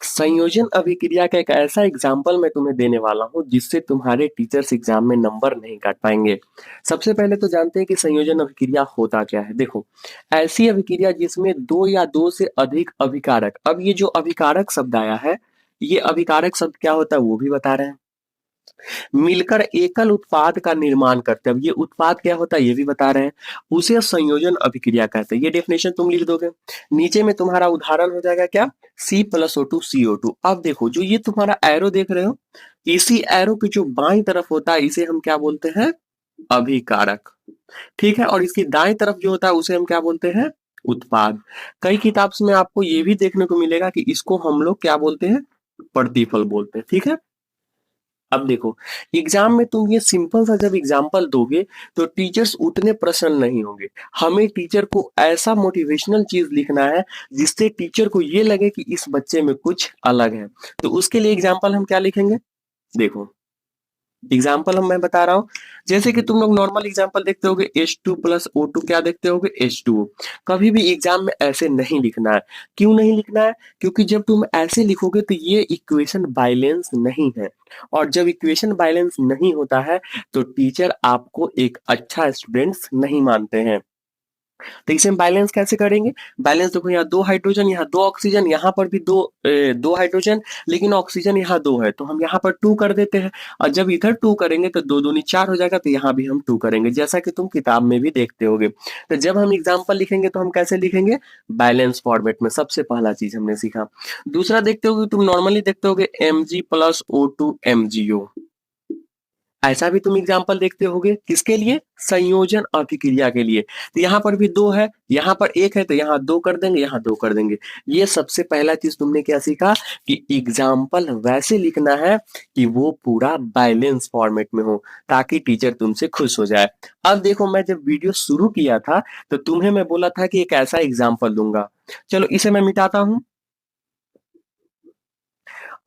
संयोजन अभिक्रिया का एक ऐसा एग्जाम्पल मैं तुम्हें देने वाला हूँ जिससे तुम्हारे टीचर्स एग्जाम में नंबर नहीं काट पाएंगे। सबसे पहले तो जानते हैं कि संयोजन अभिक्रिया होता क्या है। देखो, ऐसी अभिक्रिया जिसमें दो या दो से अधिक अभिकारक। अब ये जो अभिकारक शब्द आया है, ये अभिकारक शब्द क्या होता है वो भी बता रहे हैं। मिलकर एकल उत्पाद का निर्माण करते हैं। अब ये उत्पाद क्या होता है ये भी बता रहे हैं। उसे संयोजन अभिक्रिया कहते हैं। ये डेफिनेशन तुम लिख दोगे। नीचे में तुम्हारा उदाहरण हो जाएगा क्या, C+O2 CO2। अब देखो, जो ये तुम्हारा एरो देख रहे हो, इसी एरो की जो बाईं तरफ होता है इसे हम क्या बोलते हैं, अभिकारक। ठीक है, और इसकी दाएं तरफ जो होता है उसे हम क्या बोलते हैं, उत्पाद। कई किताब में आपको ये भी देखने को मिलेगा कि इसको हम लोग क्या बोलते हैं, प्रतिफल बोलते हैं। ठीक है। अब देखो, एग्जाम में तुम ये सिंपल सा जब एग्जाम्पल दोगे तो टीचर्स उतने प्रसन्न नहीं होंगे। हमें टीचर को ऐसा मोटिवेशनल चीज लिखना है जिससे टीचर को ये लगे कि इस बच्चे में कुछ अलग है। तो उसके लिए एग्जाम्पल हम क्या लिखेंगे, देखो एग्जाम्पल हम मैं बता रहा हूँ। जैसे कि तुम लोग नॉर्मल एग्जाम्पल देखते होगे H2+O2, क्या देखते होगे, H2O। कभी भी एग्जाम में ऐसे नहीं लिखना है। क्यों नहीं लिखना है, क्योंकि जब तुम ऐसे लिखोगे तो ये इक्वेशन बैलेंस नहीं है, और जब इक्वेशन बैलेंस नहीं होता है तो टीचर आपको एक अच्छा स्टूडेंट्स नहीं मानते हैं। तो इसे हम बैलेंस कैसे करेंगे, बैलेंस देखो, यहाँ दो हाइड्रोजन, यहाँ दो ऑक्सीजन, यहाँ पर भी दो हाइड्रोजन, लेकिन ऑक्सीजन यहाँ दो है तो हम यहाँ पर 2 कर देते हैं। और जब इधर 2 करेंगे तो दो दूनी 4 हो जाएगा, तो यहाँ भी हम 2 करेंगे, जैसा कि तुम किताब में भी देखते होगे। तो जब हम एग्जाम्पल लिखेंगे तो हम कैसे लिखेंगे, बैलेंस फॉर्मेट में। सबसे पहला चीज हमने सीखा। दूसरा देखते होगे, तुम नॉर्मली देखते होगे Mg+O2 MgO। ऐसा भी तुम एग्जाम्पल देखते होगे, किसके लिए, संयोजन अभिक्रिया के लिए। तो यहाँ पर भी दो है, यहाँ पर एक है, तो यहाँ दो कर देंगे, यहाँ दो कर देंगे। ये सबसे पहला चीज तुमने क्या सीखा कि एग्जाम्पल वैसे लिखना है कि वो पूरा बैलेंस फॉर्मेट में हो, ताकि टीचर तुमसे खुश हो जाए। अब देखो, मैं जब वीडियो शुरू किया था तो तुम्हें मैं बोला था कि एक ऐसा एग्जाम्पल दूंगा। चलो इसे मैं मिटाता हूं।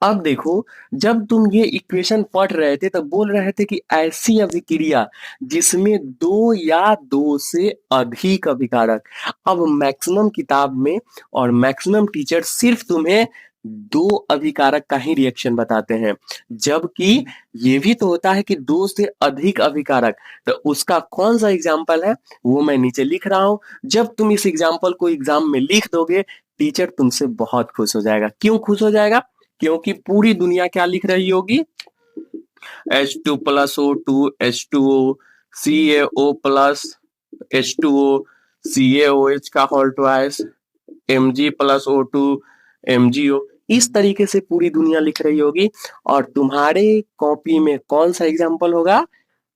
अब देखो, जब तुम ये इक्वेशन पढ़ रहे थे तब बोल रहे थे कि ऐसी अभिक्रिया जिसमें दो या दो से अधिक अभिकारक। अब मैक्सिमम किताब में और मैक्सिमम टीचर सिर्फ तुम्हें दो अभिकारक का ही रिएक्शन बताते हैं, जबकि ये भी तो होता है कि दो से अधिक अभिकारक। तो उसका कौन सा एग्जाम्पल है वो मैं नीचे लिख रहा हूं। जब तुम इस एग्जाम्पल को एग्जाम में लिख दोगे, टीचर तुमसे बहुत खुश हो जाएगा। क्यों खुश हो जाएगा, क्योंकि पूरी दुनिया क्या लिख रही होगी, H2+O2 H2O, CaO+H2O CaOH का होल ट्वाइस, Mg+O2 MgO। इस तरीके से पूरी दुनिया लिख रही होगी। और तुम्हारे कॉपी में कौन सा एग्जाम्पल होगा,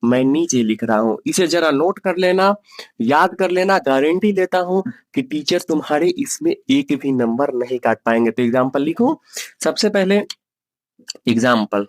मैं नीचे लिख रहा हूं। इसे जरा नोट कर लेना, याद कर लेना। गारंटी देता हूं कि टीचर तुम्हारे इसमें एक भी नंबर नहीं काट पाएंगे। तो एग्जाम्पल लिखो। सबसे पहले एग्जाम्पल,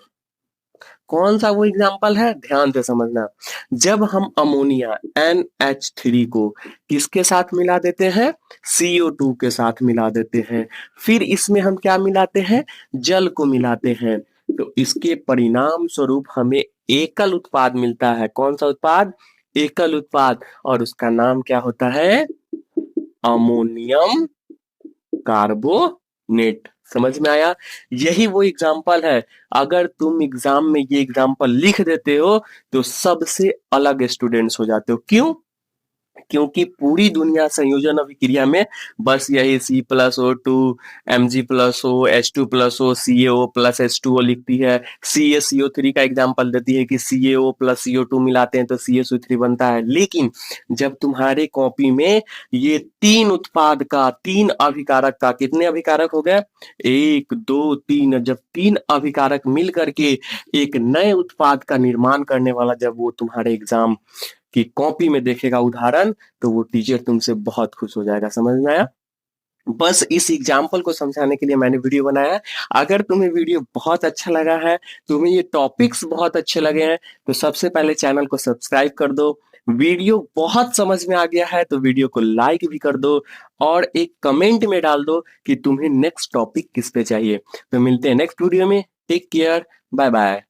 कौन सा वो एग्जाम्पल है, ध्यान से समझना। जब हम अमोनिया NH3 को किसके साथ मिला देते हैं, CO2 के साथ मिला देते हैं, फिर इसमें हम क्या मिलाते हैं, जल को मिलाते हैं, तो इसके परिणाम स्वरूप हमें एकल उत्पाद मिलता है। कौन सा उत्पाद, एकल उत्पाद, और उसका नाम क्या होता है, अमोनियम कार्बोनेट। समझ में आया, यही वो एग्जाम्पल है। अगर तुम एग्जाम में ये एग्जाम्पल लिख देते हो तो सबसे अलग स्टूडेंट्स हो जाते हो। क्यों, क्योंकि पूरी दुनिया संयोजन अभिक्रिया में बस यही C+O2 Mg+O H2+O CaO+H2O लिखती है। CaCO3 का एग्जाम्पल देती है कि CaO+CO2 मिलाते हैं तो CaCO3 बनता है। लेकिन जब तुम्हारे कॉपी में ये तीन उत्पाद का, तीन अभिकारक का, कितने अभिकारक हो गए, 1 2 3, जब तीन अभिकारक मिल करके एक नए उत्पाद का निर्माण करने वाला जब वो तुम्हारे एग्जाम कि कॉपी में देखेगा उदाहरण, तो वो टीचर तुमसे बहुत खुश हो जाएगा। समझ में आया, बस इस एग्जाम्पल को समझाने के लिए मैंने वीडियो बनाया। अगर तुम्हें वीडियो बहुत अच्छा लगा है, तुम्हें ये टॉपिक्स बहुत अच्छे लगे हैं, तो सबसे पहले चैनल को सब्सक्राइब कर दो। वीडियो बहुत समझ में आ गया है तो वीडियो को लाइक भी कर दो, और एक कमेंट में डाल दो कि तुम्हें नेक्स्ट टॉपिक किस पे चाहिए। तो मिलते हैं नेक्स्ट वीडियो में। Take care, bye bye.